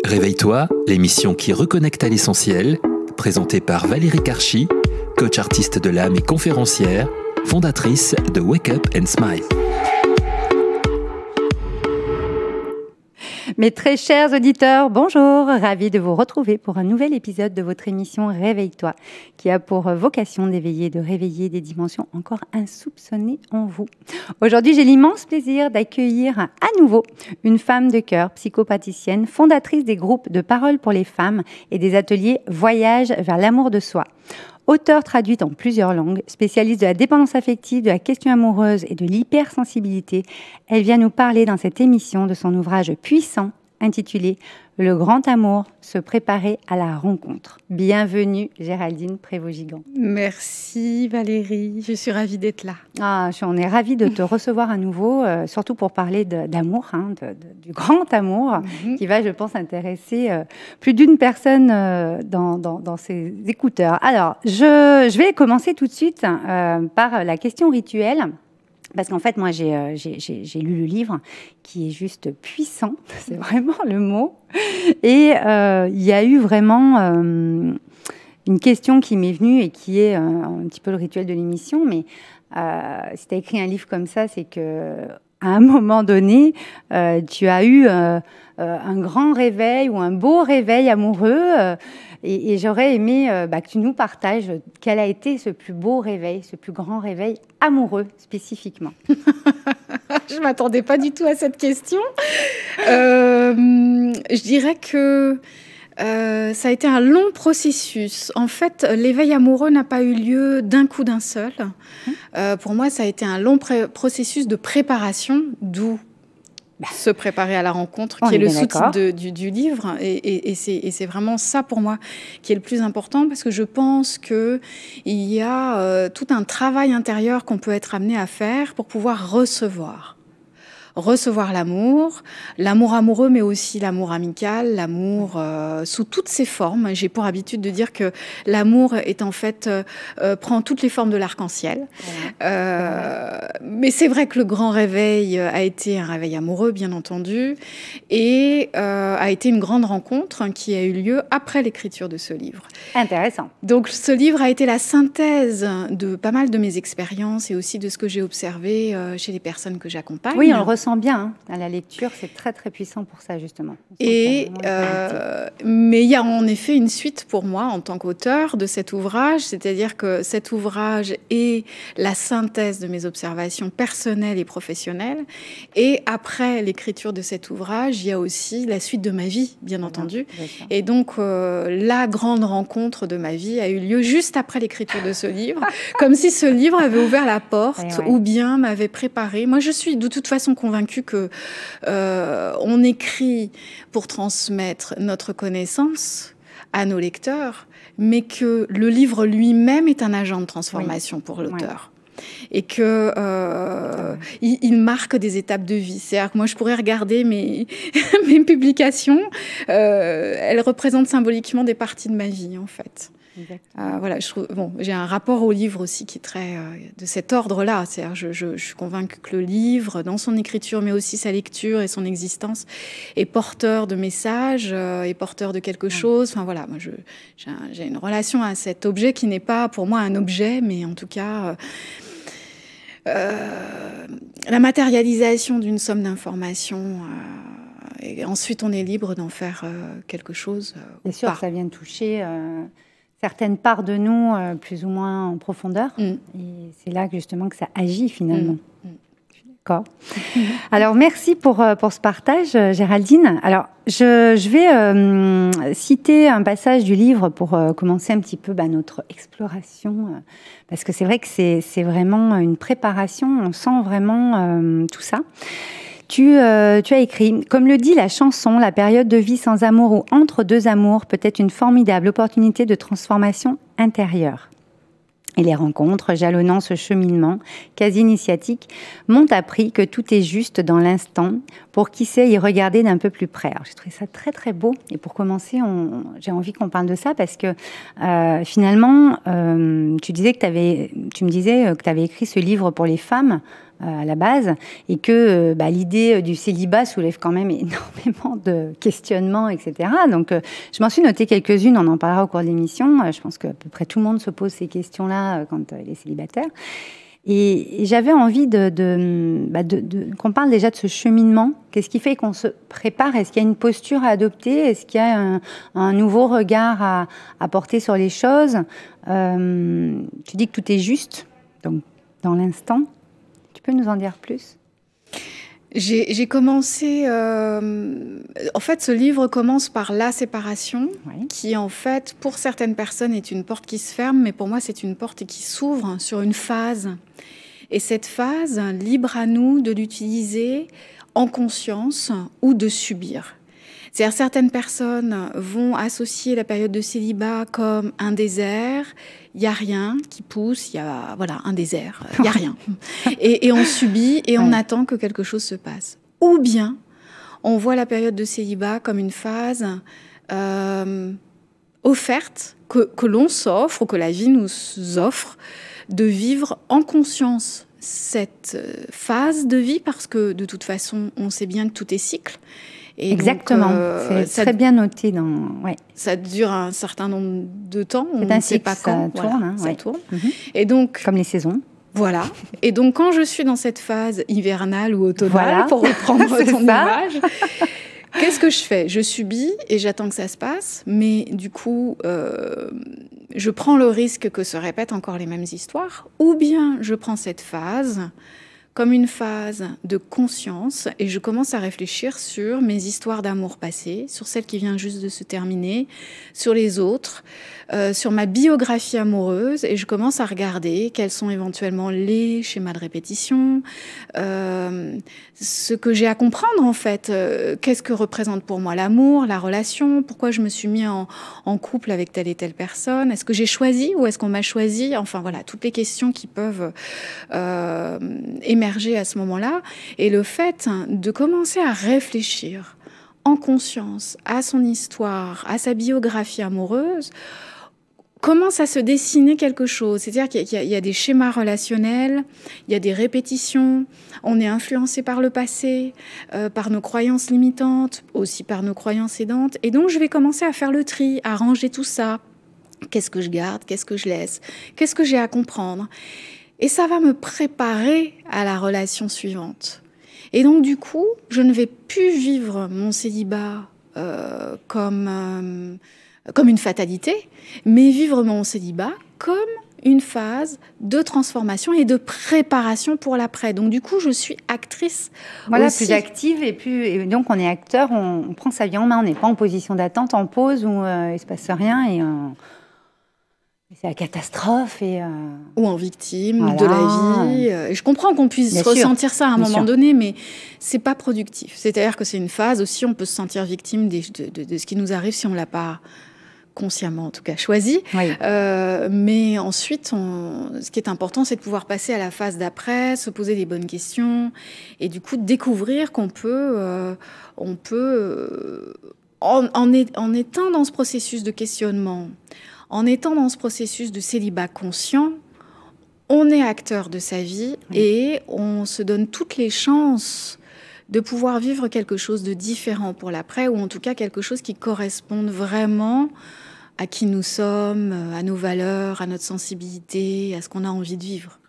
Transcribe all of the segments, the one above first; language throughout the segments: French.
Réveille-toi, l'émission qui reconnecte à l'essentiel, présentée par Valérie Karchi, coach artiste de l'âme et conférencière, fondatrice de Wake Up and Smile. Mes très chers auditeurs, bonjour, ravie de vous retrouver pour un nouvel épisode de votre émission Réveille-toi, qui a pour vocation d'éveiller et de réveiller des dimensions encore insoupçonnées en vous. Aujourd'hui, j'ai l'immense plaisir d'accueillir à nouveau une femme de cœur, psychopraticienne, fondatrice des groupes de parole pour les femmes et des ateliers Voyage vers l'amour de soi. Auteure traduite en plusieurs langues, spécialiste de la dépendance affective, de la question amoureuse et de l'hypersensibilité, elle vient nous parler dans cette émission de son ouvrage puissant intitulé « Le grand amour, se préparer à la rencontre ». Bienvenue Géraldine Prévost-Gigant. Merci Valérie, je suis ravie d'être là. On est ravis de te recevoir à nouveau, surtout pour parler d'amour, du grand amour, qui va, je pense, intéresser plus d'une personne dans ses écouteurs. Alors, je vais commencer tout de suite par la question rituelle. Parce qu'en fait, moi, j'ai lu le livre qui est juste puissant, c'est vraiment le mot. Et il y a eu vraiment une question qui m'est venue et qui est un petit peu le rituel de l'émission. Mais si tu as écrit un livre comme ça, c'est qu'à un moment donné, tu as eu un grand réveil ou un beau réveil amoureux. Et j'aurais aimé que tu nous partages quel a été ce plus beau réveil, ce plus grand réveil amoureux spécifiquement. Je ne m'attendais pas du tout à cette question. Je dirais que ça a été un long processus. En fait, l'éveil amoureux n'a pas eu lieu d'un coup d'un seul. Pour moi, ça a été un long processus de préparation, d'où se préparer à la rencontre, qui est le sous-titre du livre. Et c'est vraiment ça, pour moi, qui est le plus important, parce que je pense qu'il y a tout un travail intérieur qu'on peut être amené à faire pour pouvoir recevoir l'amour amoureux, mais aussi l'amour amical, l'amour sous toutes ses formes. J'ai pour habitude de dire que l'amour est en fait prend toutes les formes de l'arc-en-ciel. Mais c'est vrai que le grand réveil a été un réveil amoureux, bien entendu, et a été une grande rencontre qui a eu lieu après l'écriture de ce livre. Intéressant. Donc ce livre a été la synthèse de pas mal de mes expériences et aussi de ce que j'ai observé chez les personnes que j'accompagne. Oui, on le ressent bien à la lecture, c'est très très puissant pour ça justement. Mais il y a en effet une suite pour moi en tant qu'auteur de cet ouvrage, c'est-à-dire que cet ouvrage est la synthèse de mes observations personnelles et professionnelles, et après l'écriture de cet ouvrage, il y a aussi la suite de ma vie, bien entendu. Et donc la grande rencontre de ma vie a eu lieu juste après l'écriture de ce livre, comme si ce livre avait ouvert la porte ou bien m'avait préparé. Moi, je suis de toute façon convaincue que on écrit pour transmettre notre connaissance à nos lecteurs, mais que le livre lui-même est un agent de transformation pour l'auteur. Et que il marque des étapes de vie. C'est-à-dire que moi, je pourrais regarder mes publications, elles représentent symboliquement des parties de ma vie, en fait. Voilà, j'ai un rapport au livre aussi qui est très de cet ordre-là. C'est-à-dire, je suis convaincue que le livre, dans son écriture, mais aussi sa lecture et son existence, est porteur de messages, est porteur de quelque chose. Enfin voilà, moi j'ai une relation à cet objet qui n'est pas pour moi un objet, mais en tout cas la matérialisation d'une somme d'informations. Et ensuite, on est libre d'en faire quelque chose. Bien sûr, ça vient toucher certaines parts de nous plus ou moins en profondeur. Et c'est là justement que ça agit finalement. D'accord. Alors, merci pour ce partage, Géraldine. Alors, je vais citer un passage du livre pour commencer un petit peu notre exploration. Parce que c'est vrai que c'est vraiment une préparation. On sent vraiment tout ça. Tu as écrit, comme le dit la chanson, la période de vie sans amour ou entre deux amours peut être une formidable opportunité de transformation intérieure. Et les rencontres jalonnant ce cheminement quasi initiatique m'ont appris que tout est juste dans l'instant pour qui sait y regarder d'un peu plus près. Alors, j'ai trouvé ça très très beau. Et pour commencer, j'ai envie qu'on parle de ça parce que finalement, tu me disais que tu avais écrit ce livre pour les femmes à la base, et que l'idée du célibat soulève quand même énormément de questionnements, etc. Donc, je m'en suis noté quelques-unes, on en parlera au cours de l'émission. Je pense qu'à peu près tout le monde se pose ces questions-là quand il est célibataire. Et j'avais envie qu'on parle déjà de ce cheminement. Qu'est-ce qui fait qu'on se prépare? Est-ce qu'il y a une posture à adopter? Est-ce qu'il y a un nouveau regard à porter sur les choses? Tu dis que tout est juste, donc dans l'instant. Tu peux nous en dire plus? J'ai commencé... en fait, ce livre commence par la séparation, qui, en fait, pour certaines personnes, est une porte qui se ferme, mais pour moi, c'est une porte qui s'ouvre sur une phase. Et cette phase, libre à nous de l'utiliser en conscience ou de subir. C'est-à-dire, certaines personnes vont associer la période de célibat comme un désert. Il n'y a rien qui pousse, il y a un désert, il n'y a rien. Et on subit et on attend que quelque chose se passe. Ou bien, on voit la période de célibat comme une phase offerte, que l'on s'offre, ou que la vie nous offre, de vivre en conscience cette phase de vie, parce que de toute façon, on sait bien que tout est cycle. Et exactement, c'est très bien noté. Ça dure un certain nombre de temps, on ne sait pas quand. Ça tourne. Et donc, comme les saisons. Voilà. Et donc, quand je suis dans cette phase hivernale ou automnale, pour reprendre ton image, qu'est-ce que je fais? Je subis et j'attends que ça se passe, mais du coup, je prends le risque que se répètent encore les mêmes histoires, ou bien je prends cette phase comme une phase de conscience et je commence à réfléchir sur mes histoires d'amour passées, sur celle qui vient juste de se terminer, sur les autres, sur ma biographie amoureuse, et je commence à regarder quels sont éventuellement les schémas de répétition, ce que j'ai à comprendre en fait, qu'est-ce que représente pour moi l'amour, la relation, pourquoi je me suis mis en couple avec telle et telle personne, est-ce que j'ai choisi ou est-ce qu'on m'a choisi, enfin voilà, toutes les questions qui peuvent émerger à ce moment-là, et le fait de commencer à réfléchir en conscience à son histoire, à sa biographie amoureuse, commence à se dessiner quelque chose. C'est-à-dire qu'il y a des schémas relationnels, il y a des répétitions, on est influencé par le passé, par nos croyances limitantes, aussi par nos croyances aidantes, et donc je vais commencer à faire le tri, à ranger tout ça. Qu'est-ce que je garde, qu'est-ce que je laisse, qu'est-ce que j'ai à comprendre? Et ça va me préparer à la relation suivante. Et donc, du coup, je ne vais plus vivre mon célibat comme une fatalité, mais vivre mon célibat comme une phase de transformation et de préparation pour l'après. Donc, du coup, je suis actrice aussi. Plus active, et donc on est acteur, on prend sa vie en main, on n'est pas en position d'attente, en pause, où il ne se passe rien, et c'est la catastrophe. Ou en victime de la vie. Et je comprends qu'on puisse ressentir ça à un moment donné, mais ce n'est pas productif. C'est-à-dire que c'est une phase aussi, on peut se sentir victime de ce qui nous arrive si on ne l'a pas consciemment, en tout cas, choisi. Mais ensuite, ce qui est important, c'est de pouvoir passer à la phase d'après, se poser des bonnes questions, et du coup, découvrir qu'on peut... en étant dans ce processus de questionnement, en étant dans ce processus de célibat conscient, on est acteur de sa vie et on se donne toutes les chances de pouvoir vivre quelque chose de différent pour l'après, ou en tout cas quelque chose qui corresponde vraiment à qui nous sommes, à nos valeurs, à notre sensibilité, à ce qu'on a envie de vivre.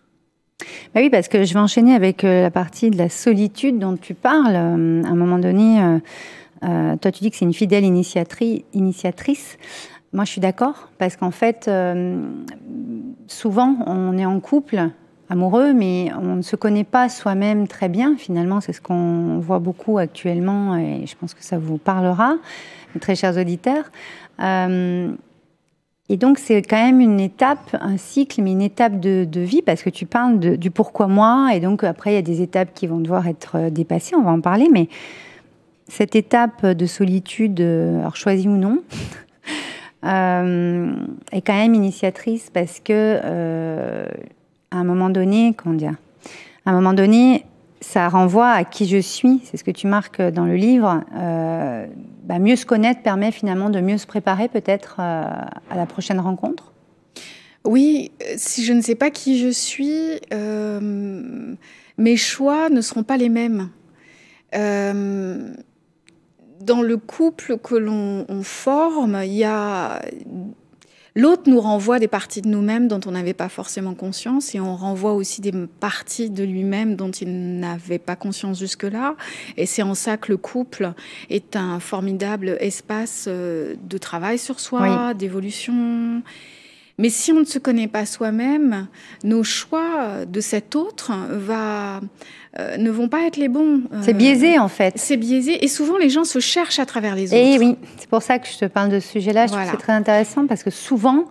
Bah oui, parce que je vais enchaîner avec la partie de la solitude dont tu parles. À un moment donné, toi tu dis que c'est une fidèle initiatrice. Moi, je suis d'accord, parce qu'en fait, souvent, on est en couple amoureux, mais on ne se connaît pas soi-même très bien. Finalement, c'est ce qu'on voit beaucoup actuellement, et je pense que ça vous parlera, mes très chers auditeurs. Et donc, c'est quand même une étape, un cycle, mais une étape de vie, parce que tu parles du pourquoi moi, et donc après, il y a des étapes qui vont devoir être dépassées, on va en parler, mais cette étape de solitude, alors choisie ou non, est quand même initiatrice, parce que à un moment donné, ça renvoie à qui je suis. C'est ce que tu marques dans le livre. Mieux se connaître permet finalement de mieux se préparer peut-être à la prochaine rencontre. Oui, si je ne sais pas qui je suis, mes choix ne seront pas les mêmes. Dans le couple que l'on forme, il y a... L'autre nous renvoie des parties de nous-mêmes dont on n'avait pas forcément conscience, et on renvoie aussi des parties de lui-même dont il n'avait pas conscience jusque-là. Et c'est en ça que le couple est un formidable espace de travail sur soi, d'évolution. Mais si on ne se connaît pas soi-même, nos choix de cet autre ne vont pas être les bons. C'est biaisé, en fait. C'est biaisé. Et souvent, les gens se cherchent à travers les autres. Et oui, c'est pour ça que je te parle de ce sujet-là. Je trouve que c'est très intéressant parce que souvent,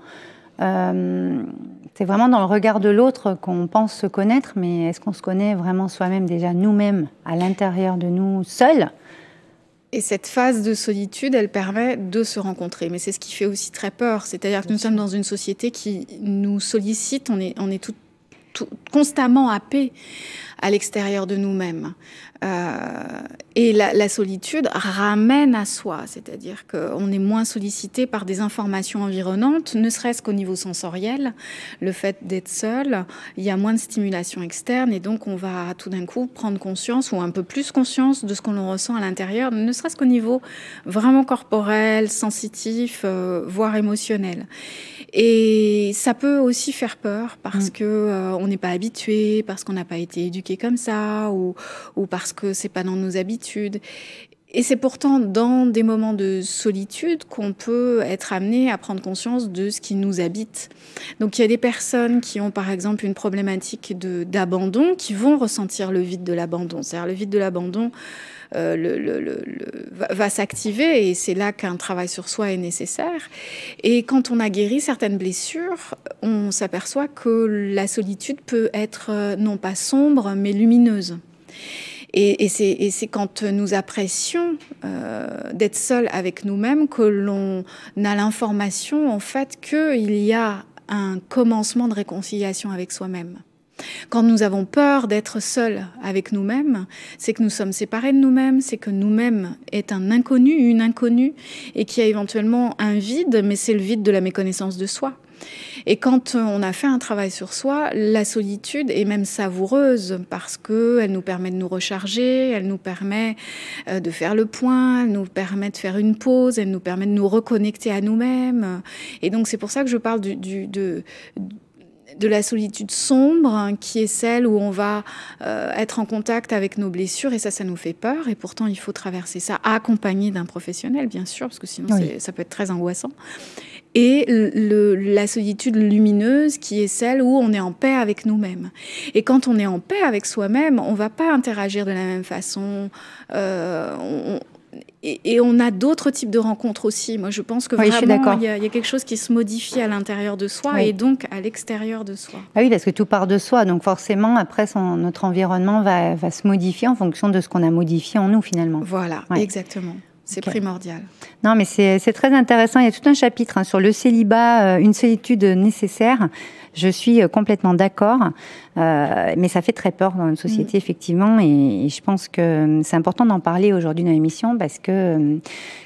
c'est vraiment dans le regard de l'autre qu'on pense se connaître. Mais est-ce qu'on se connaît vraiment soi-même déjà, nous-mêmes, à l'intérieur de nous, seuls ? Et cette phase de solitude, elle permet de se rencontrer. Mais c'est ce qui fait aussi très peur. C'est-à-dire que nous sommes dans une société qui nous sollicite. On est constamment happés à l'extérieur de nous-mêmes. Et la solitude ramène à soi, c'est-à-dire qu'on est moins sollicité par des informations environnantes, ne serait-ce qu'au niveau sensoriel. Le fait d'être seul, il y a moins de stimulation externe et donc on va tout d'un coup prendre conscience ou un peu plus conscience de ce qu'on ressent à l'intérieur, ne serait-ce qu'au niveau vraiment corporel, sensitif, voire émotionnel. Et ça peut aussi faire peur parce que on n'est pas habitué, parce qu'on n'a pas été éduqué comme ça, ou parce que c'est pas dans nos habitudes. Et c'est pourtant dans des moments de solitude qu'on peut être amené à prendre conscience de ce qui nous habite. Donc il y a des personnes qui ont par exemple une problématique d'abandon qui vont ressentir le vide de l'abandon. C'est-à-dire le vide de l'abandon va s'activer et c'est là qu'un travail sur soi est nécessaire. Et quand on a guéri certaines blessures, on s'aperçoit que la solitude peut être non pas sombre mais lumineuse. Et c'est quand nous apprécions d'être seuls avec nous-mêmes que l'on a l'information en fait qu'il y a un commencement de réconciliation avec soi-même. Quand nous avons peur d'être seuls avec nous-mêmes, c'est que nous sommes séparés de nous-mêmes, c'est que nous-mêmes est un inconnu, une inconnue, et qu'il y a éventuellement un vide, mais c'est le vide de la méconnaissance de soi. Et quand on a fait un travail sur soi, la solitude est même savoureuse parce qu'elle nous permet de nous recharger, elle nous permet de faire le point, elle nous permet de faire une pause, elle nous permet de nous reconnecter à nous-mêmes. Et donc c'est pour ça que je parle de la solitude sombre, qui est celle où on va être en contact avec nos blessures, et ça nous fait peur, et pourtant il faut traverser ça accompagné d'un professionnel, bien sûr, parce que sinon ça peut être très angoissant. Et la solitude lumineuse, qui est celle où on est en paix avec nous-mêmes. Et quand on est en paix avec soi-même, on ne va pas interagir de la même façon. Et on a d'autres types de rencontres aussi. Moi, je pense que vraiment, il y a quelque chose qui se modifie à l'intérieur de soi et donc à l'extérieur de soi. Ah oui, parce que tout part de soi. Donc forcément, après, notre environnement va se modifier en fonction de ce qu'on a modifié en nous, finalement. Voilà, exactement. C'est primordial. Non, mais c'est très intéressant. Il y a tout un chapitre sur le célibat, une solitude nécessaire. Je suis complètement d'accord, mais ça fait très peur dans une société, effectivement, et je pense que c'est important d'en parler aujourd'hui dans l'émission parce que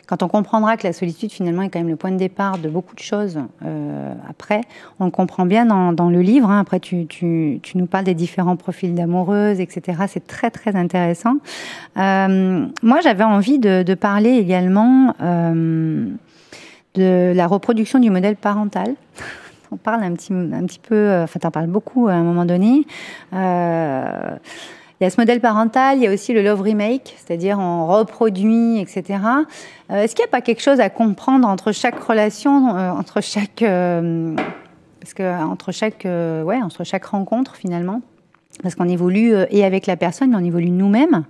quand on comprendra que la solitude, finalement, est quand même le point de départ de beaucoup de choses après, on le comprend bien dans le livre. Hein. Après, tu nous parles des différents profils d'amoureuses, etc. C'est très, très intéressant. Moi, j'avais envie de parler également de la reproduction du modèle parental. On parle un petit peu, enfin, t'en parles beaucoup à un moment donné. Il y a ce modèle parental, il y a aussi le love remake, c'est-à-dire on reproduit, etc. Est-ce qu'il n'y a pas quelque chose à comprendre entre chaque relation, entre chaque rencontre finalement, parce qu'on évolue et avec la personne, mais on évolue nous-mêmes.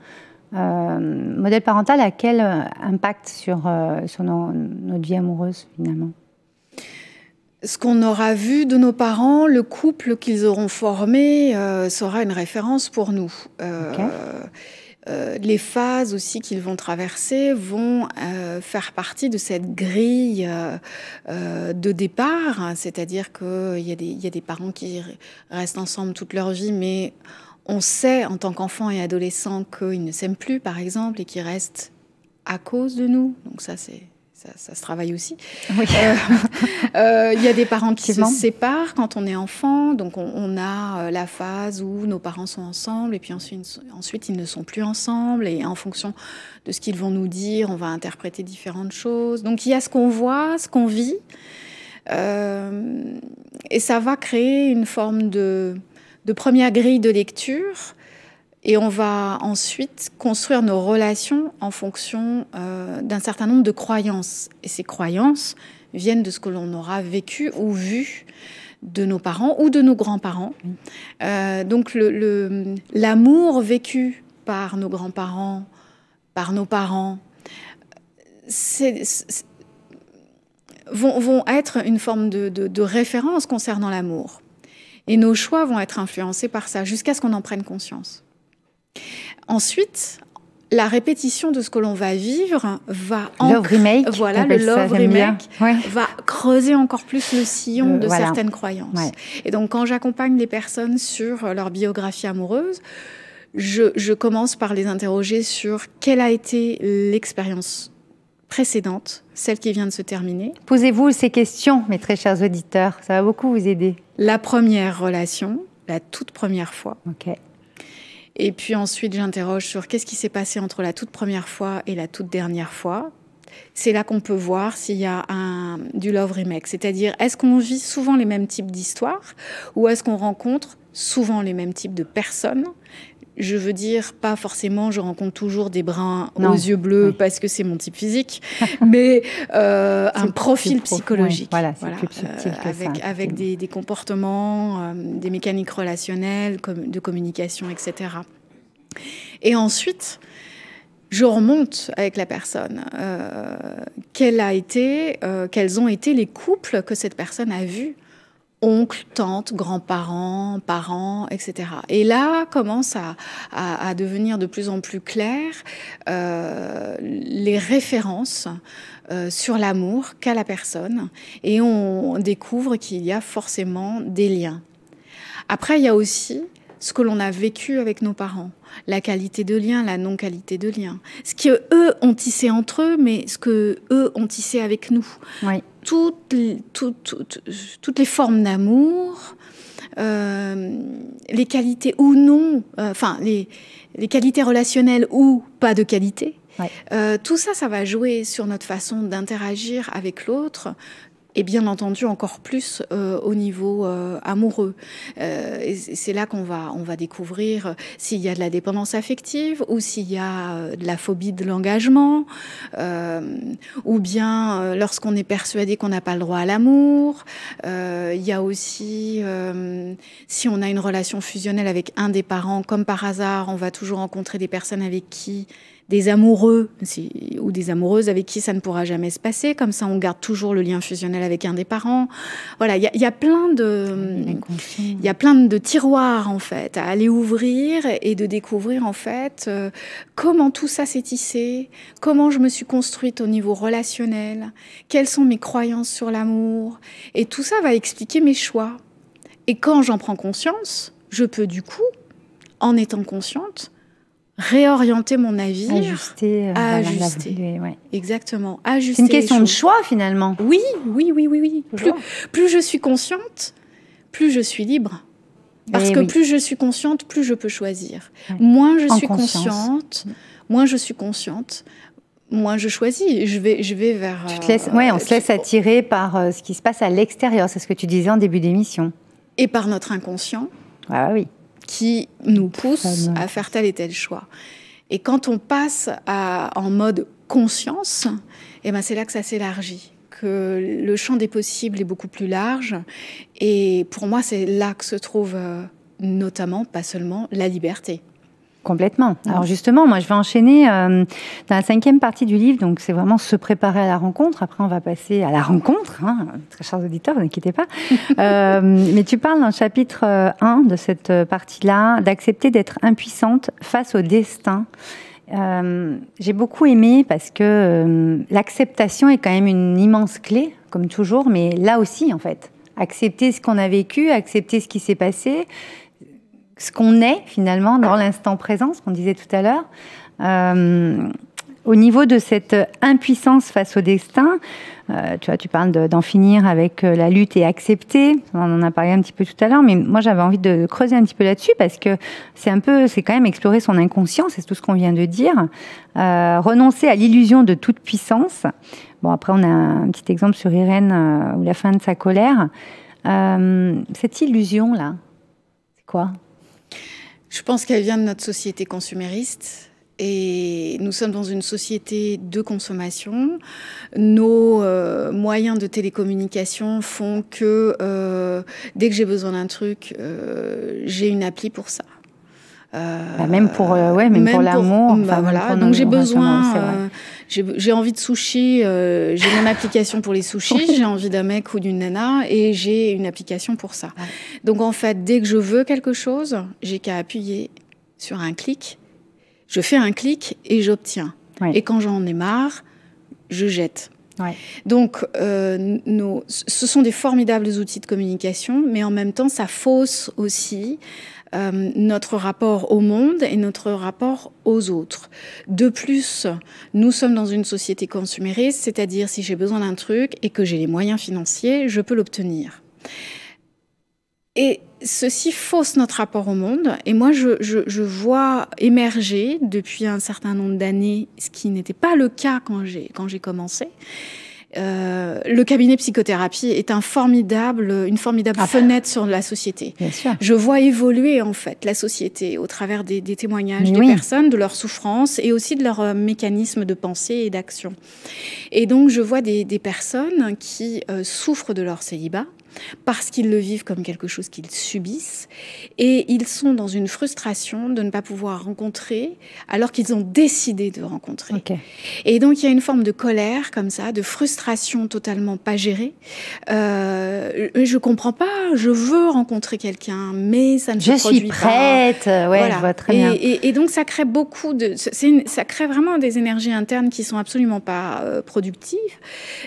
Modèle parental a quel impact sur notre vie amoureuse finalement? Ce qu'on aura vu de nos parents, le couple qu'ils auront formé sera une référence pour nous. Les phases aussi qu'ils vont traverser vont faire partie de cette grille de départ, c'est-à-dire qu'il y a des parents qui restent ensemble toute leur vie, mais on sait en tant qu'enfant et adolescent qu'ils ne s'aiment plus, par exemple, et qu'ils restent à cause de nous. Donc ça, c'est ça se travaille aussi. Oui. Il y a des parents qui se séparent quand on est enfant, donc on a la phase où nos parents sont ensemble et puis ensuite ils ne sont plus ensemble, et en fonction de ce qu'ils vont nous dire, on va interpréter différentes choses. Donc il y a ce qu'on voit, ce qu'on vit, et ça va créer une forme de première grille de lecture. Et on va ensuite construire nos relations en fonction d'un certain nombre de croyances. Et ces croyances viennent de ce que l'on aura vécu ou vu de nos parents ou de nos grands-parents. Donc l'amour vécu par nos grands-parents, par nos parents, vont être une forme de référence concernant l'amour. Et nos choix vont être influencés par ça, jusqu'à ce qu'on en prenne conscience. Ensuite, la répétition de ce que l'on va vivre va Love remake, voilà, le love remake va creuser encore plus le sillon de certaines croyances. Ouais. Et donc, quand j'accompagne les personnes sur leur biographie amoureuse, je commence par les interroger sur quelle a été l'expérience précédente, celle qui vient de se terminer. Posez-vous ces questions, mes très chers auditeurs, ça va beaucoup vous aider. La première relation, la toute première fois. Ok. Et puis ensuite, j'interroge sur qu'est-ce qui s'est passé entre la toute première fois et la toute dernière fois. C'est là qu'on peut voir s'il y a du love remake. C'est-à-dire, est-ce qu'on vit souvent les mêmes types d'histoires ou est-ce qu'on rencontre souvent les mêmes types de personnes ? Je veux dire, pas forcément, je rencontre toujours des bruns aux yeux bleus parce que c'est mon type physique, mais un profil psychologique. Voilà, c'est plus subtil que ça. Avec des comportements, des mécaniques relationnelles, de communication, etc. Et ensuite, je remonte avec la personne. Quels ont été les couples que cette personne a vus ? Oncles, tantes, grands-parents, parents, etc. Et là, commence à devenir de plus en plus clair les références sur l'amour qu'a la personne. Et on découvre qu'il y a forcément des liens. Après, il y a aussi ce que l'on a vécu avec nos parents, la qualité de lien, la non-qualité de lien, ce qu'eux ont tissé entre eux, mais ce qu'eux ont tissé avec nous. Oui. Toutes les formes d'amour, les qualités ou non, les qualités relationnelles ou pas de qualité, tout ça, ça va jouer sur notre façon d'interagir avec l'autre, et bien entendu encore plus au niveau amoureux. Et c'est là qu'on va découvrir s'il y a de la dépendance affective ou s'il y a de la phobie de l'engagement, ou bien lorsqu'on est persuadé qu'on n'a pas le droit à l'amour. Il y a aussi, si on a une relation fusionnelle avec un des parents, comme par hasard, on va toujours rencontrer des personnes avec qui des amoureux ou des amoureuses avec qui ça ne pourra jamais se passer. Comme ça, on garde toujours le lien fusionnel avec un des parents. Voilà, il y a plein de tiroirs, en fait, à aller ouvrir et de découvrir, en fait, comment tout ça s'est tissé, comment je me suis construite au niveau relationnel, quelles sont mes croyances sur l'amour. Et tout ça va expliquer mes choix. Et quand j'en prends conscience, je peux, du coup, en étant consciente, réorienter mon navire, ajuster. Exactement, ajuster. C'est une question de choix finalement. Oui. Plus je suis consciente, plus je suis libre. Parce que plus je suis consciente, plus je peux choisir. Moins je suis consciente, moins je choisis. Et je vais vers. On se laisse attirer par ce qui se passe à l'extérieur. C'est ce que tu disais en début d'émission. Et par notre inconscient. Ah oui. Qui nous pousse à faire tel et tel choix. Et quand on passe en mode conscience, c'est là que ça s'élargit, que le champ des possibles est beaucoup plus large. Et pour moi, c'est là que se trouve notamment, pas seulement, la liberté. Complètement. Alors justement, moi je vais enchaîner dans la 5e partie du livre, donc c'est vraiment se préparer à la rencontre. Après on va passer à la rencontre, très chers auditeurs, vous n'inquiétez pas. Mais tu parles dans le chapitre 1 de cette partie-là, d'accepter d'être impuissante face au destin. J'ai beaucoup aimé parce que l'acceptation est quand même une immense clé, comme toujours, mais là aussi en fait. Accepter ce qu'on a vécu, accepter ce qui s'est passé, ce qu'on est finalement dans l'instant présent, ce qu'on disait tout à l'heure. au niveau de cette impuissance face au destin, tu vois, tu parles d'en finir avec la lutte et accepter. On en a parlé un petit peu tout à l'heure, mais moi j'avais envie de creuser un petit peu là-dessus parce que c'est quand même explorer son inconscient, c'est tout ce qu'on vient de dire. Renoncer à l'illusion de toute puissance. Bon, après on a un petit exemple sur Irène ou la fin de sa colère. Cette illusion-là, c'est quoi ? Je pense qu'elle vient de notre société consumériste. Et nous sommes dans une société de consommation. Nos moyens de télécommunication font que dès que j'ai besoin d'un truc, j'ai une appli pour ça. Même pour l'amour. Enfin, voilà. Donc j'ai besoin, j'ai envie de sushi, j'ai mon application pour les sushis, j'ai envie d'un mec ou d'une nana et j'ai une application pour ça. Ouais. Donc en fait, dès que je veux quelque chose, j'ai qu'à appuyer sur un clic. Je fais un clic et j'obtiens. Ouais. Et quand j'en ai marre, je jette. Ouais. Donc, ce sont des formidables outils de communication, mais en même temps, ça fausse aussi notre rapport au monde et notre rapport aux autres. De plus, nous sommes dans une société consumériste, c'est-à-dire si j'ai besoin d'un truc et que j'ai les moyens financiers, je peux l'obtenir. Et ceci fausse notre rapport au monde. Et moi, je vois émerger depuis un certain nombre d'années, ce qui n'était pas le cas quand j'ai commencé. Le cabinet psychothérapie est une formidable fenêtre sur la société. Bien sûr. Je vois évoluer en fait la société au travers des témoignages des personnes, de leurs souffrances et aussi de leurs mécanismes de pensée et d'action. Et donc je vois des personnes qui souffrent de leur célibat, parce qu'ils le vivent comme quelque chose qu'ils subissent et ils sont dans une frustration de ne pas pouvoir rencontrer alors qu'ils ont décidé de rencontrer. Okay. Et donc il y a une forme de colère comme ça, de frustration totalement pas gérée. Je comprends pas, je veux rencontrer quelqu'un, mais ça ne se produit pas. Je suis prête, ouais, voilà. Je vois très bien. Et donc ça crée ça crée vraiment des énergies internes qui sont absolument pas productives.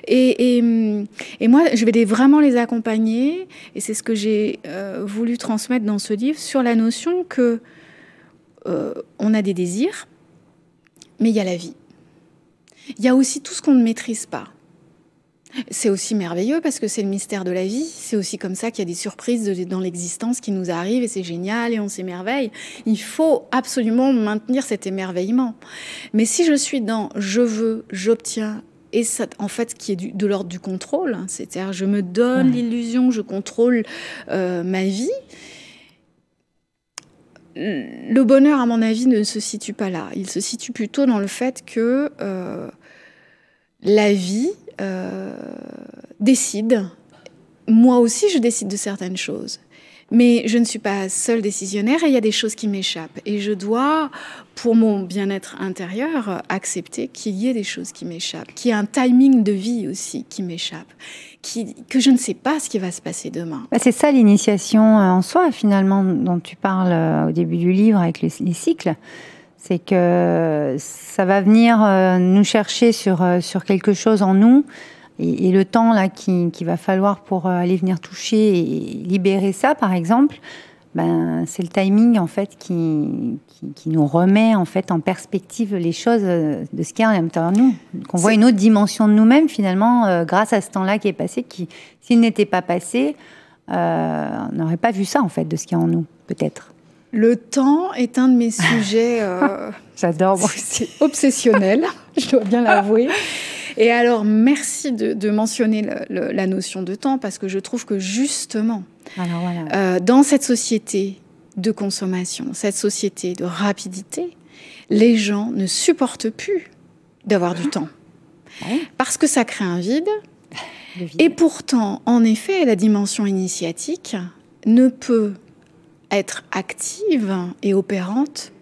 Et moi, je vais vraiment les accompagner. Et c'est ce que j'ai voulu transmettre dans ce livre sur la notion que on a des désirs, mais il y a la vie. Il y a aussi tout ce qu'on ne maîtrise pas. C'est aussi merveilleux parce que c'est le mystère de la vie. C'est aussi comme ça qu'il y a des surprises dans l'existence qui nous arrivent et c'est génial et on s'émerveille. Il faut absolument maintenir cet émerveillement. Mais si je suis dans « je veux, j'obtiens », et ça, en fait, qui est de l'ordre du contrôle, c'est-à-dire je me donne l'illusion, je contrôle ma vie. Le bonheur, à mon avis, ne se situe pas là. Il se situe plutôt dans le fait que la vie décide. Moi aussi, je décide de certaines choses. Mais je ne suis pas seule décisionnaire et il y a des choses qui m'échappent. Et je dois, pour mon bien-être intérieur, accepter qu'il y ait des choses qui m'échappent, qu'il y ait un timing de vie aussi qui m'échappe, que je ne sais pas ce qui va se passer demain. C'est ça l'initiation en soi, finalement, dont tu parles au début du livre avec les cycles. C'est que ça va venir nous chercher sur quelque chose en nous. Et le temps là qu'il va falloir pour aller venir toucher et libérer ça, par exemple, c'est le timing en fait qui nous remet en fait en perspective les choses de ce qu'il y a à l'intérieur de nous. Qu'on voit une autre dimension de nous-mêmes finalement grâce à ce temps-là qui est passé, qui s'il n'était pas passé, on n'aurait pas vu ça en fait de ce qu'il y a en nous, peut-être. Le temps est un de mes sujets. J'adore. C'est obsessionnel, je dois bien l'avouer. Et alors, merci de mentionner la notion de temps, parce que je trouve que justement, dans cette société de consommation, cette société de rapidité, les gens ne supportent plus d'avoir du temps. Parce que ça crée un vide. Et pourtant, en effet, la dimension initiatique ne peut être active et opérante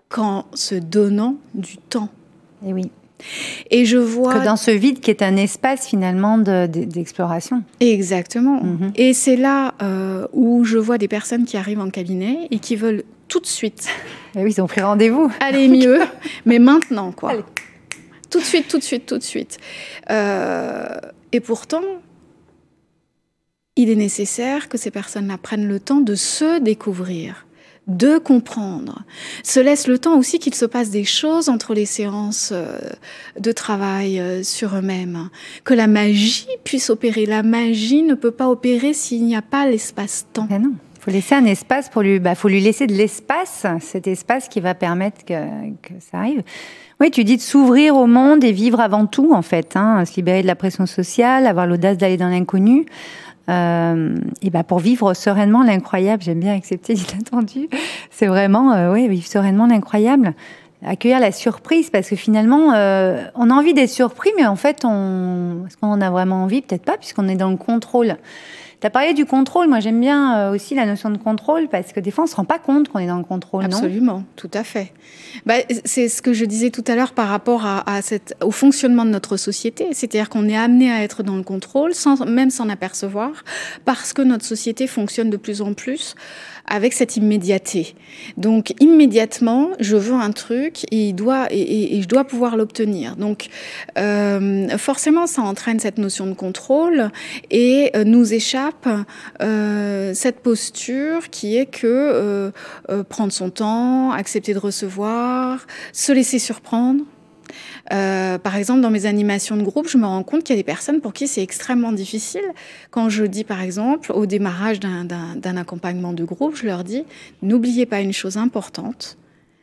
qu'en se donnant du temps. Et oui. Et je vois que dans ce vide qui est un espace finalement d'exploration. Exactement. Et c'est là où je vois des personnes qui arrivent en cabinet et qui veulent tout de suite. Et oui, ils ont pris rendez-vous. Aller mieux, mais maintenant, quoi. Allez. Tout de suite, tout de suite, tout de suite. Et pourtant, il est nécessaire que ces personnes-là prennent le temps de se découvrir, de comprendre, se laisse le temps aussi qu'il se passe des choses entre les séances de travail sur eux-mêmes, que la magie puisse opérer. La magie ne peut pas opérer s'il n'y a pas l'espace-temps. Ben non, il faut laisser un espace pour lui, faut lui laisser de l'espace, cet espace qui va permettre que ça arrive. Oui, tu dis de s'ouvrir au monde et vivre avant tout, en fait, hein, se libérer de la pression sociale, avoir l'audace d'aller dans l'inconnu. Et pour vivre sereinement l'incroyable, j'aime bien accepter l'inattendu, c'est vraiment vivre sereinement l'incroyable, accueillir la surprise, parce que finalement on a envie d'être surpris, mais en fait est-ce qu'on en a vraiment envie? Peut-être pas, puisqu'on est dans le contrôle. Tu as parlé du contrôle, moi j'aime bien aussi la notion de contrôle, parce que des fois on ne se rend pas compte qu'on est dans le contrôle. Absolument, tout à fait. C'est ce que je disais tout à l'heure par rapport au fonctionnement de notre société, c'est-à-dire qu'on est amené à être dans le contrôle, même s'en apercevoir, parce que notre société fonctionne de plus en plus avec cette immédiateté. Donc immédiatement, je veux un truc et je dois pouvoir l'obtenir. Donc forcément, ça entraîne cette notion de contrôle et nous échappe cette posture qui est que prendre son temps, accepter de recevoir, se laisser surprendre. Par exemple, dans mes animations de groupe, je me rends compte qu'il y a des personnes pour qui c'est extrêmement difficile. Quand je dis, par exemple, au démarrage d'un accompagnement de groupe, je leur dis « N'oubliez pas une chose importante,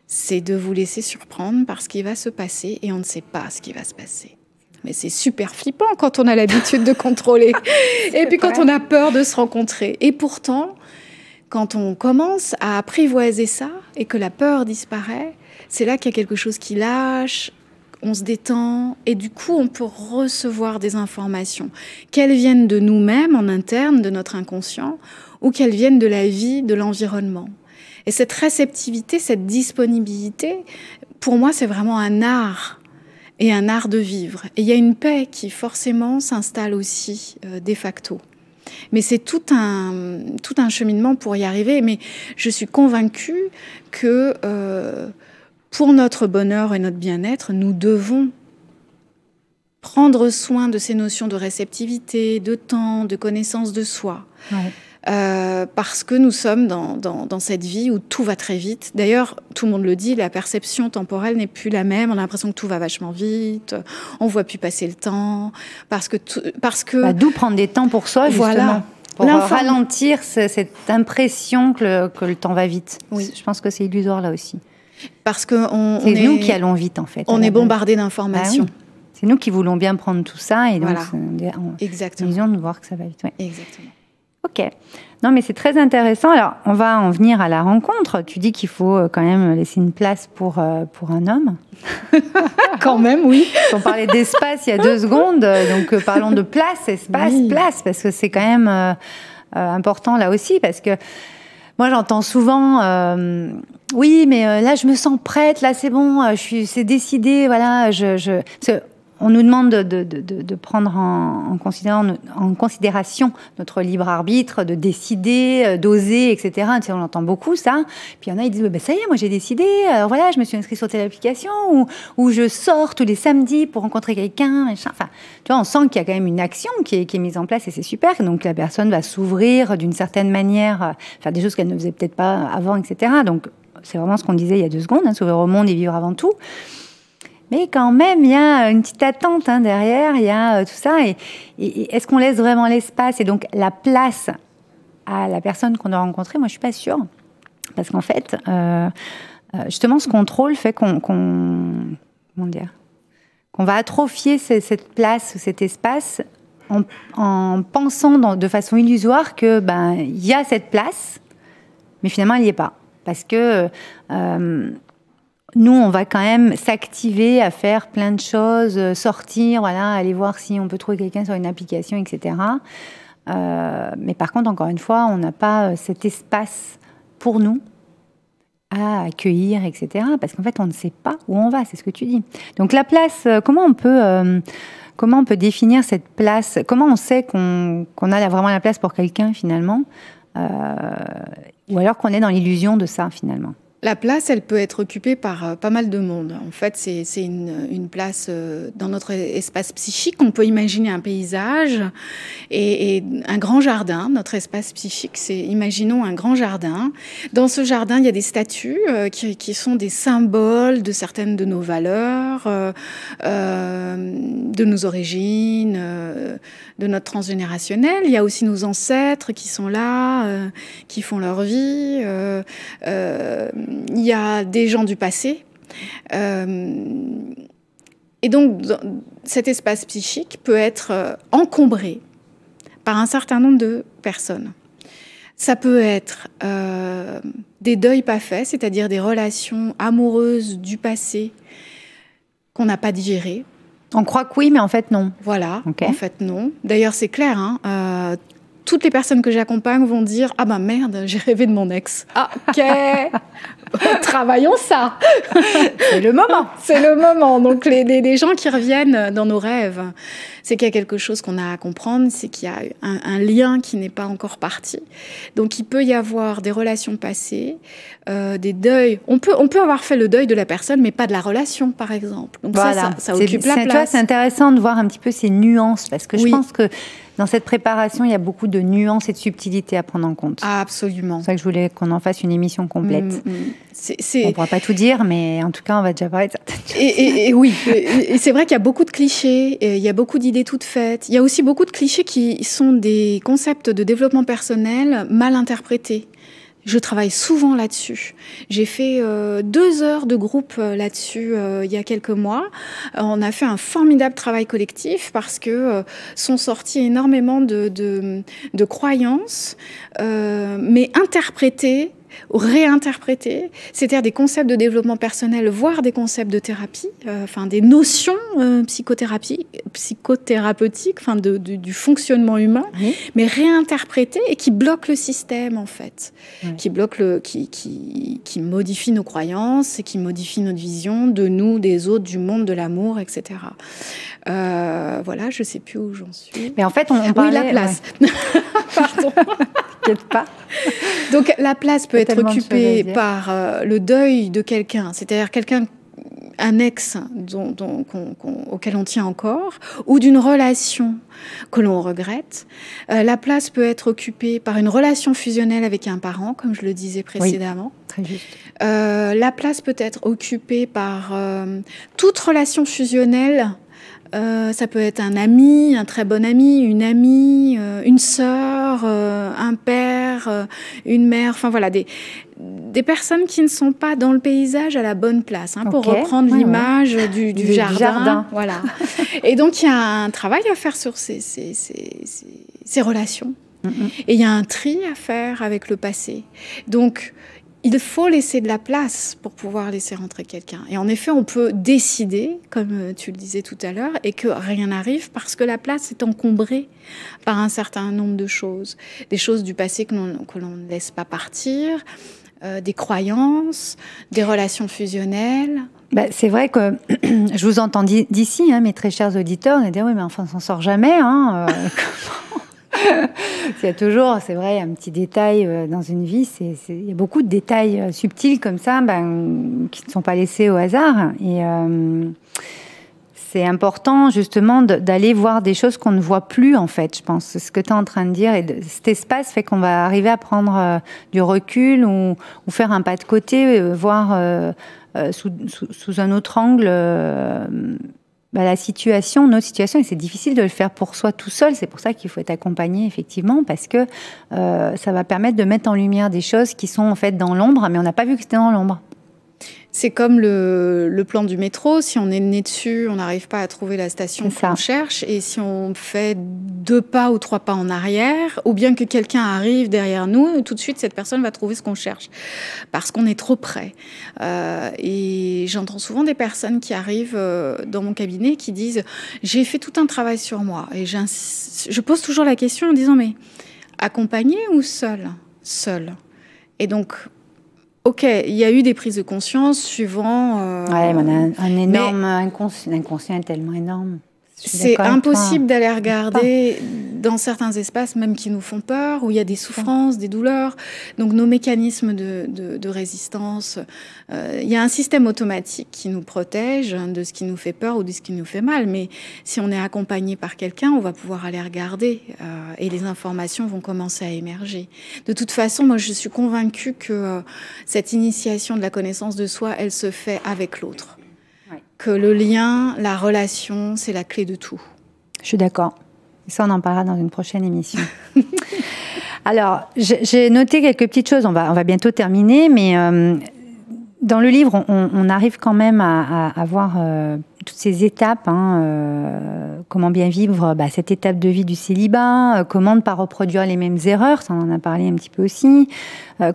c'est de vous laisser surprendre par ce qui va se passer et on ne sait pas ce qui va se passer. » Mais c'est super flippant quand on a l'habitude de contrôler et puis quand on a peur de se rencontrer. Et pourtant, quand on commence à apprivoiser ça et que la peur disparaît, c'est là qu'il y a quelque chose qui lâche, on se détend et du coup, on peut recevoir des informations, qu'elles viennent de nous-mêmes en interne, de notre inconscient, ou qu'elles viennent de la vie, de l'environnement. Et cette réceptivité, cette disponibilité, pour moi, c'est vraiment un art et un art de vivre. Et il y a une paix qui forcément s'installe aussi de facto. Mais c'est tout un cheminement pour y arriver. Mais je suis convaincue que pour notre bonheur et notre bien-être, nous devons prendre soin de ces notions de réceptivité, de temps, de connaissance de soi. Ouais. Parce que nous sommes dans cette vie où tout va très vite. D'ailleurs, tout le monde le dit, la perception temporelle n'est plus la même. On a l'impression que tout va vachement vite, on ne voit plus passer le temps. Parce que d'où prendre des temps pour soi, justement. Voilà. Pour ralentir cette impression que le temps va vite. Oui. Je pense que c'est illusoire là aussi. Parce que c'est nous qui allons vite, en fait. On est bombardé d'informations. Bah oui. C'est nous qui voulons bien prendre tout ça. Et donc, voilà. Exactement. Vision de voir que ça va vite. Ouais. Exactement. Ok. Non, mais c'est très intéressant. Alors, on va en venir à la rencontre. Tu dis qu'il faut quand même laisser une place pour un homme. Quand même, oui. On parlait d'espace il y a 2 secondes. Donc, parlons de place, espace, oui. Place. Parce que c'est quand même important là aussi. Parce que moi, j'entends souvent... oui, mais là, je me sens prête. Là, c'est bon. C'est décidé. Voilà. On nous demande de prendre en considération notre libre arbitre, de décider, d'oser, etc. Tu sais, on entend beaucoup ça. Puis il y en a, ils disent ça y est, moi j'ai décidé. Alors voilà, je me suis inscrite sur telle application ou je sors tous les samedis pour rencontrer quelqu'un. Machin. Enfin, tu vois, on sent qu'il y a quand même une action qui est mise en place et c'est super. Donc la personne va s'ouvrir d'une certaine manière, faire des choses qu'elle ne faisait peut-être pas avant, etc. Donc c'est vraiment ce qu'on disait il y a 2 secondes, hein, s'ouvrir au monde et vivre avant tout. Mais quand même, il y a une petite attente derrière, il y a tout ça. Et est-ce qu'on laisse vraiment l'espace et donc la place à la personne qu'on doit rencontrer? Moi, je ne suis pas sûre. Parce qu'en fait, justement, ce contrôle fait qu'on va atrophier cette place, cet espace, en pensant de façon illusoire que y a cette place, mais finalement, elle n'y est pas. Parce que... nous, on va quand même s'activer à faire plein de choses, sortir, voilà, aller voir si on peut trouver quelqu'un sur une application, etc. Mais par contre, encore une fois, on n'a pas cet espace pour nous à accueillir, etc. Parce qu'en fait, on ne sait pas où on va, c'est ce que tu dis. Donc la place, comment on peut définir cette place? Comment on sait qu'on a vraiment la place pour quelqu'un, finalement? Ou alors qu'on est dans l'illusion de ça, finalement? La place, elle peut être occupée par pas mal de monde. En fait, c'est une place dans notre espace psychique. On peut imaginer un paysage et un grand jardin. Notre espace psychique, c'est, imaginons un grand jardin. Dans ce jardin, il y a des statues qui sont des symboles de certaines de nos valeurs, de nos origines, de notre transgénérationnel. Il y a aussi nos ancêtres qui sont là, qui font leur vie. Il y a des gens du passé. Et donc, cet espace psychique peut être encombré par un certain nombre de personnes. Ça peut être des deuils pas faits, c'est-à-dire des relations amoureuses du passé qu'on n'a pas digérées. On croit que oui, mais en fait, non. Voilà, okay. En fait, non. D'ailleurs, c'est clair, hein, toutes les personnes que j'accompagne vont dire « Ah ben merde, j'ai rêvé de mon ex. » Ah, ok. Travaillons ça. C'est le moment. C'est le moment. Donc, les gens qui reviennent dans nos rêves, c'est qu'il y a quelque chose qu'on a à comprendre, c'est qu'il y a un lien qui n'est pas encore parti. Donc, il peut y avoir des relations passées, des deuils. On peut avoir fait le deuil de la personne, mais pas de la relation, par exemple. Donc, voilà. ça occupe la place. C'est intéressant de voir un petit peu ces nuances, parce que je pense que dans cette préparation, il y a beaucoup de nuances et de subtilités à prendre en compte. Ah, absolument. C'est pour ça que je voulais qu'on en fasse une émission complète. On ne pourra pas tout dire, mais en tout cas, on va déjà parler de certaines choses. Et oui, et c'est vrai qu'il y a beaucoup de clichés, il y a beaucoup d'idées toutes faites. Il y a aussi beaucoup de clichés qui sont des concepts de développement personnel mal interprétés. Je travaille souvent là-dessus. J'ai fait 2 heures de groupe là-dessus il y a quelques mois. On a fait un formidable travail collectif parce que sont sorties énormément de croyances, mais interprétées, réinterpréter, c'est-à-dire des concepts de développement personnel, voire des concepts de thérapie, enfin des notions psychothérapeutiques, enfin du fonctionnement humain, mais réinterprétées et qui bloquent le système en fait, qui modifient nos croyances et qui modifient notre vision de nous, des autres, du monde, de l'amour, etc. Voilà, je ne sais plus où j'en suis. Mais en fait, on parlait... Oui, la place. Pardon. T'inquiète pas. Donc, la place peut être occupée par le deuil de quelqu'un, c'est-à-dire un ex auquel on tient encore, ou d'une relation que l'on regrette. La place peut être occupée par une relation fusionnelle avec un parent, comme je le disais précédemment. Oui, très juste. La place peut être occupée par toute relation fusionnelle. Ça peut être un ami, un très bon ami, une amie, une sœur, un père, une mère, enfin voilà, des personnes qui ne sont pas dans le paysage à la bonne place, hein, pour reprendre l'image du jardin. Voilà. Et donc, il y a un travail à faire sur ces relations. Et il y a un tri à faire avec le passé. Donc, il faut laisser de la place pour pouvoir laisser rentrer quelqu'un. Et en effet, on peut décider, comme tu le disais tout à l'heure, et que rien n'arrive parce que la place est encombrée par un certain nombre de choses. Des choses du passé que l'on ne laisse pas partir, des croyances, des relations fusionnelles. C'est vrai que je vous entends d'ici, hein, mes très chers auditeurs, on a dit oui, mais enfin, on s'en sort jamais. Hein, il y a toujours, c'est vrai, un petit détail dans une vie. Il y a beaucoup de détails subtils comme ça qui ne sont pas laissés au hasard. Et c'est important justement d'aller voir des choses qu'on ne voit plus, en fait, je pense. C'est ce que tu es en train de dire. Et cet espace fait qu'on va arriver à prendre du recul ou faire un pas de côté, voir sous un autre angle la situation, notre situation, et c'est difficile de le faire pour soi tout seul. C'est pour ça qu'il faut être accompagné, effectivement, parce que ça va permettre de mettre en lumière des choses qui sont en fait dans l'ombre, mais on n'a pas vu que c'était dans l'ombre. C'est comme le plan du métro. Si on est le nez dessus, on n'arrive pas à trouver la station qu'on cherche. Et si on fait 2 pas ou 3 pas en arrière, ou bien que quelqu'un arrive derrière nous, tout de suite, cette personne va trouver ce qu'on cherche. Parce qu'on est trop près. Et j'entends souvent des personnes qui arrivent dans mon cabinet qui disent « J'ai fait tout un travail sur moi. » Et je pose toujours la question en disant « Mais accompagné ou seul ? » Seul. Et donc... Ok, il y a eu des prises de conscience suivant... Ouais, mais on a un énorme inconscient tellement énorme. C'est impossible d'aller regarder dans certains espaces même qui nous font peur, où il y a des souffrances, des douleurs. Donc nos mécanismes de résistance, il y a un système automatique qui nous protège de ce qui nous fait peur ou de ce qui nous fait mal. Mais si on est accompagné par quelqu'un, on va pouvoir aller regarder et les informations vont commencer à émerger. De toute façon, moi je suis convaincue que cette initiation de la connaissance de soi, elle se fait avec l'autre. Que le lien, la relation, c'est la clé de tout. Je suis d'accord. Ça, on en parlera dans une prochaine émission. Alors, j'ai noté quelques petites choses. On va bientôt terminer, mais dans le livre, on arrive quand même à voir toutes ces étapes. Comment bien vivre cette étape de vie du célibat, comment ne pas reproduire les mêmes erreurs, ça on en a parlé un petit peu aussi,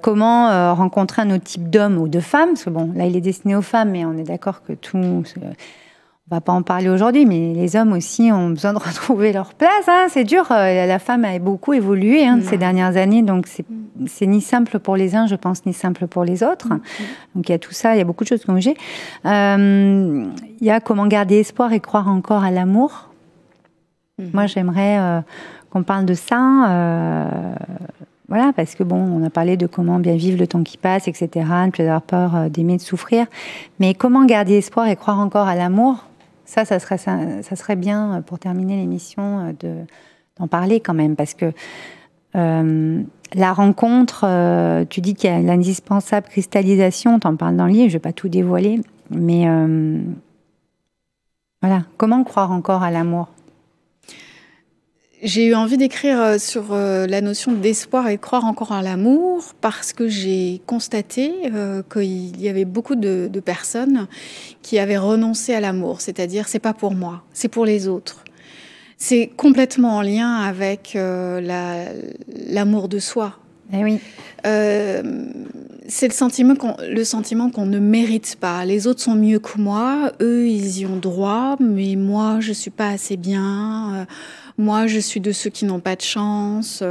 comment rencontrer un autre type d'homme ou de femme, parce que bon, là il est destiné aux femmes, mais on est d'accord que tout... On va pas en parler aujourd'hui, mais les hommes aussi ont besoin de retrouver leur place. C'est dur. La femme a beaucoup évolué ces dernières années, donc c'est ni simple pour les uns, je pense, ni simple pour les autres. Donc il y a tout ça, il y a beaucoup de choses qui ont bougé. Il y a comment garder espoir et croire encore à l'amour. Moi, j'aimerais qu'on parle de ça. Voilà, parce que bon, on a parlé de comment bien vivre le temps qui passe, etc., ne plus avoir peur d'aimer, de souffrir. Mais comment garder espoir et croire encore à l'amour, ça serait bien pour terminer l'émission d'en parler quand même, parce que la rencontre, tu dis qu'il y a l'indispensable cristallisation, t'en parles dans le livre, je ne vais pas tout dévoiler, mais voilà, comment croire encore à l'amour? J'ai eu envie d'écrire sur la notion d'espoir et de croire encore à l'amour parce que j'ai constaté qu'il y avait beaucoup de personnes qui avaient renoncé à l'amour, c'est-à-dire c'est pas pour moi, c'est pour les autres. C'est complètement en lien avec l'amour de soi. Eh oui. C'est le sentiment qu'on ne mérite pas. Les autres sont mieux que moi, eux ils y ont droit, mais moi je suis pas assez bien. Moi, je suis de ceux qui n'ont pas de chance.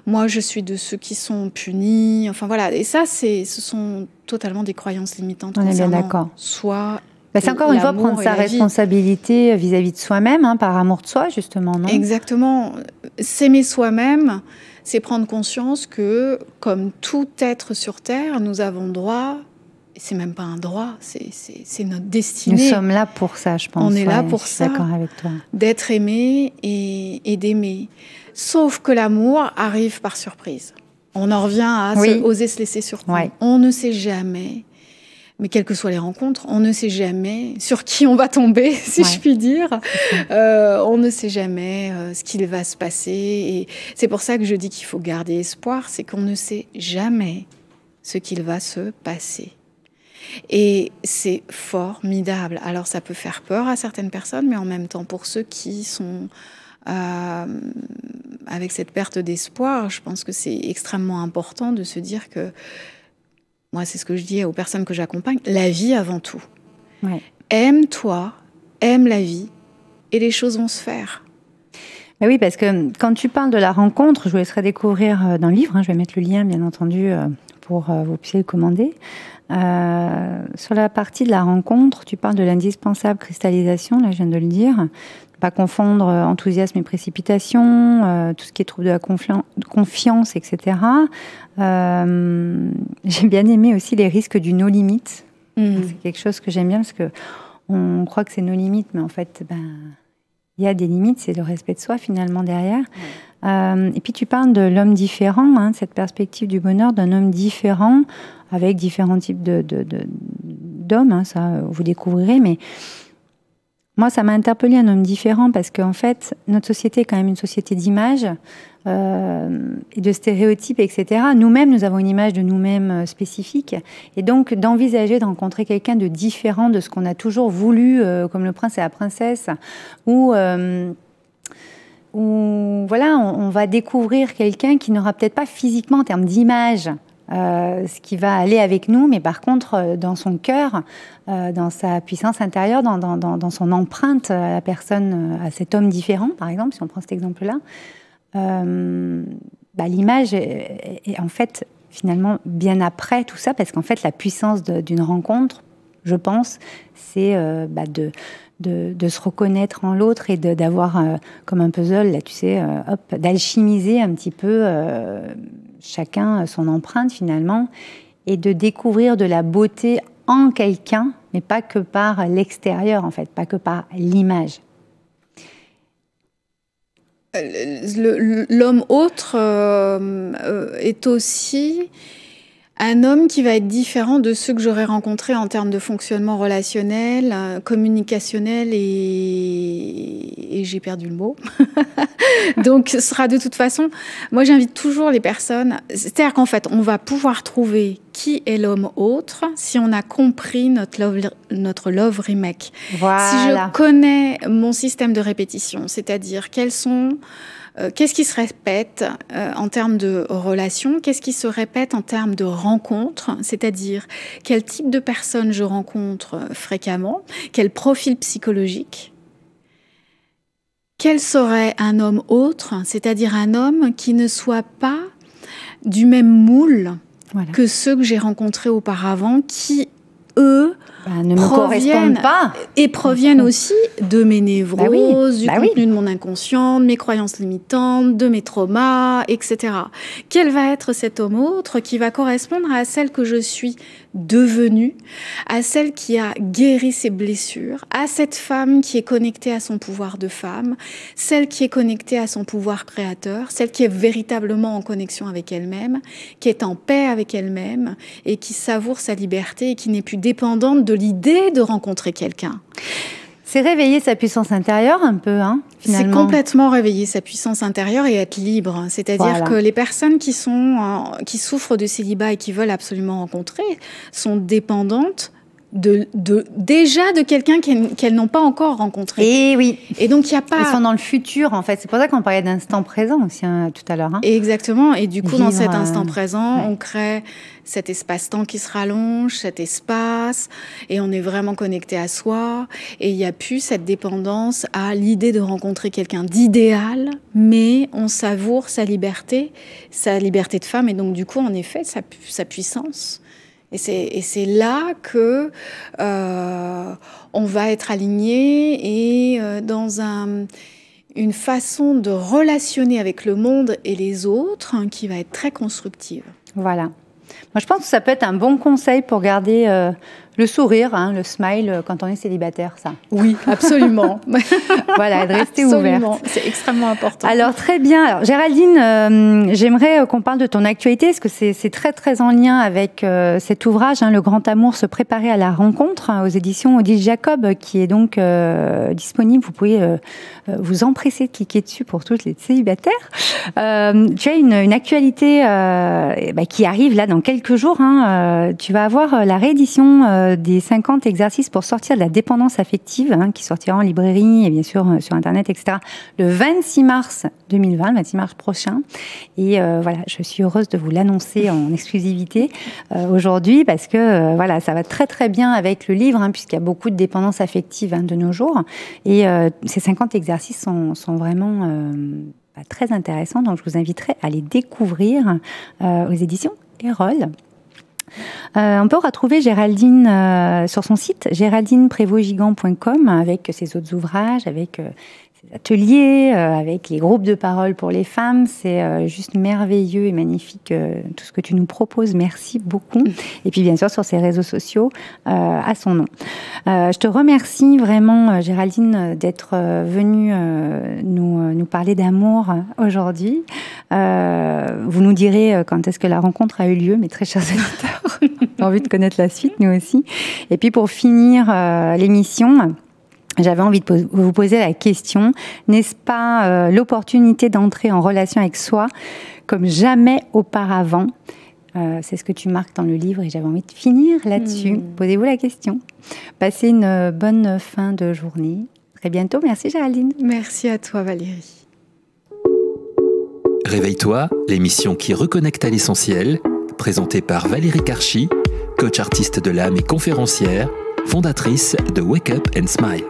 Moi, je suis de ceux qui sont punis. Enfin, voilà. Et ça, ce sont totalement des croyances limitantes. On est bien d'accord. Soit c'est encore une fois prendre sa responsabilité vis-à-vis de soi-même, par amour de soi, justement, non? Exactement. S'aimer soi-même, c'est prendre conscience que, comme tout être sur Terre, nous avons droit... C'est même pas un droit, c'est notre destinée. Nous sommes là pour ça, je pense. On est là pour ça, d'accord avec toi. D'être aimé et d'aimer. Sauf que l'amour arrive par surprise. On en revient à oser se laisser surprendre. Ouais. On ne sait jamais, mais quelles que soient les rencontres, on ne sait jamais sur qui on va tomber, si je puis dire. On ne sait jamais ce qu'il va se passer. Et c'est pour ça que je dis qu'il faut garder espoir, c'est qu'on ne sait jamais ce qu'il va se passer. Et c'est formidable. Alors ça peut faire peur à certaines personnes, mais en même temps pour ceux qui sont avec cette perte d'espoir, je pense que c'est extrêmement important de se dire que, moi c'est ce que je dis aux personnes que j'accompagne, la vie avant tout. Ouais. Aime-toi, aime la vie et les choses vont se faire. Mais oui, parce que quand tu parles de la rencontre, je vous laisserai découvrir dans le livre, je vais mettre le lien bien entendu pour que vous puissiez le commander. Sur la partie de la rencontre, tu parles de l'indispensable cristallisation, là je viens de le dire. Ne pas confondre enthousiasme et précipitation, tout ce qui est trouble de la confiance, etc. J'ai bien aimé aussi les risques du no limit. C'est quelque chose que j'aime bien parce que on croit que c'est nos limites, mais en fait, il y a des limites, c'est le respect de soi finalement derrière. Et puis tu parles de l'homme différent, cette perspective du bonheur d'un homme différent avec différents types d'hommes, ça vous découvrirez, mais moi ça m'a interpellée, un homme différent, parce qu'en fait notre société est quand même une société d'images et de stéréotypes, etc. Nous-mêmes, nous avons une image de nous-mêmes spécifique, et donc d'envisager de rencontrer quelqu'un de différent de ce qu'on a toujours voulu, comme le prince et la princesse, ou voilà, on va découvrir quelqu'un qui n'aura peut-être pas physiquement en termes d'image ce qui va aller avec nous, mais par contre dans son cœur, dans sa puissance intérieure, dans son empreinte à la personne, à cet homme différent, par exemple, si on prend cet exemple-là, l'image est en fait finalement bien après tout ça, parce qu'en fait la puissance d'une rencontre, je pense, c'est de se reconnaître en l'autre et d'avoir, comme un puzzle, là, tu sais, d'alchimiser un petit peu chacun son empreinte finalement, et de découvrir de la beauté en quelqu'un, mais pas que par l'extérieur en fait, pas que par l'image. L'homme autre est aussi un homme qui va être différent de ceux que j'aurais rencontrés en termes de fonctionnement relationnel, communicationnel et j'ai perdu le mot. Donc, ce sera de toute façon... Moi, j'invite toujours les personnes... C'est-à-dire qu'en fait, on va pouvoir trouver qui est l'homme autre si on a compris notre love remake. Voilà. Si je connais mon système de répétition, c'est-à-dire qu'est-ce qui se répète en termes de relations, qu'est-ce qui se répète en termes de rencontres, c'est-à-dire quel type de personnes je rencontre fréquemment, quel profil psychologique, quel serait un homme autre, c'est-à-dire un homme qui ne soit pas du même moule que ceux que j'ai rencontrés auparavant, qui, eux, ne me correspondent pas. Et proviennent aussi de mes névroses, du contenu de mon inconscient, de mes croyances limitantes, de mes traumas, etc. Quel va être cet homme autre qui va correspondre à celle que je suis devenue, à celle qui a guéri ses blessures, à cette femme qui est connectée à son pouvoir de femme, celle qui est connectée à son pouvoir créateur, celle qui est véritablement en connexion avec elle-même, qui est en paix avec elle-même et qui savoure sa liberté et qui n'est plus dépendante de l'idée de rencontrer quelqu'un. C'est réveiller sa puissance intérieure un peu, hein, finalement. C'est complètement réveiller sa puissance intérieure et être libre. C'est-à-dire que les personnes qui souffrent de célibat et qui veulent absolument rencontrer sont dépendantes déjà de quelqu'un qu'elles n'ont pas encore rencontré. Et oui. Et donc, il n'y a pas... Ils sont dans le futur, en fait. C'est pour ça qu'on parlait d'instant présent aussi tout à l'heure. Hein. Exactement. Et du coup, dans cet instant présent, on crée cet espace-temps qui se rallonge, cet espace, et on est vraiment connecté à soi. Et il n'y a plus cette dépendance à l'idée de rencontrer quelqu'un d'idéal, mais on savoure sa liberté de femme, et donc, du coup, en effet, sa puissance. Et c'est là que on va être aligné et dans une façon de relationner avec le monde et les autres qui va être très constructive. Voilà. Moi, je pense que ça peut être un bon conseil pour garder le sourire, hein, le smile quand on est célibataire, ça. Oui, absolument. Voilà, de rester ouverte. C'est extrêmement important. Alors, très bien. Alors, Géraldine, j'aimerais qu'on parle de ton actualité, parce que c'est très, très en lien avec cet ouvrage, hein, Le Grand Amour, se préparer à la rencontre, hein, aux éditions Odile Jacob, qui est donc disponible. Vous pouvez vous empresser de cliquer dessus pour toutes les célibataires. Tu as une actualité qui arrive là dans quelques jours. Hein, tu vas avoir la réédition des 50 exercices pour sortir de la dépendance affective, hein, qui sortira en librairie et bien sûr sur Internet, etc., le 26 mars 2020, le 26 mars prochain. Et voilà, je suis heureuse de vous l'annoncer en exclusivité aujourd'hui, parce que voilà, ça va très très bien avec le livre, hein, puisqu'il y a beaucoup de dépendance affective, hein, de nos jours. Et ces 50 exercices sont vraiment très intéressants, donc je vous inviterai à les découvrir aux éditions Erol. On peut retrouver Géraldine sur son site géraldineprévost-gigant.com avec ses autres ouvrages, avec ses ateliers, avec les groupes de parole pour les femmes. C'est juste merveilleux et magnifique tout ce que tu nous proposes. Merci beaucoup. Et puis bien sûr sur ses réseaux sociaux à son nom. Je te remercie vraiment, Géraldine, d'être venue nous parler d'amour aujourd'hui. Vous nous direz quand est-ce que la rencontre a eu lieu, mes très chers auditeurs. On a envie de connaître la suite, nous aussi. Et puis pour finir l'émission, j'avais envie de vous poser la question, n'est-ce pas l'opportunité d'entrer en relation avec soi comme jamais auparavant? C'est ce que tu marques dans le livre et j'avais envie de finir là-dessus. Posez-vous la question. Passez une bonne fin de journée. Très bientôt. Merci Géraldine. Merci à toi Valérie. Réveille-toi, l'émission qui reconnecte à l'essentiel, présentée par Valérie Karchi, coach artiste de l'âme et conférencière, fondatrice de Wake Up and Smile.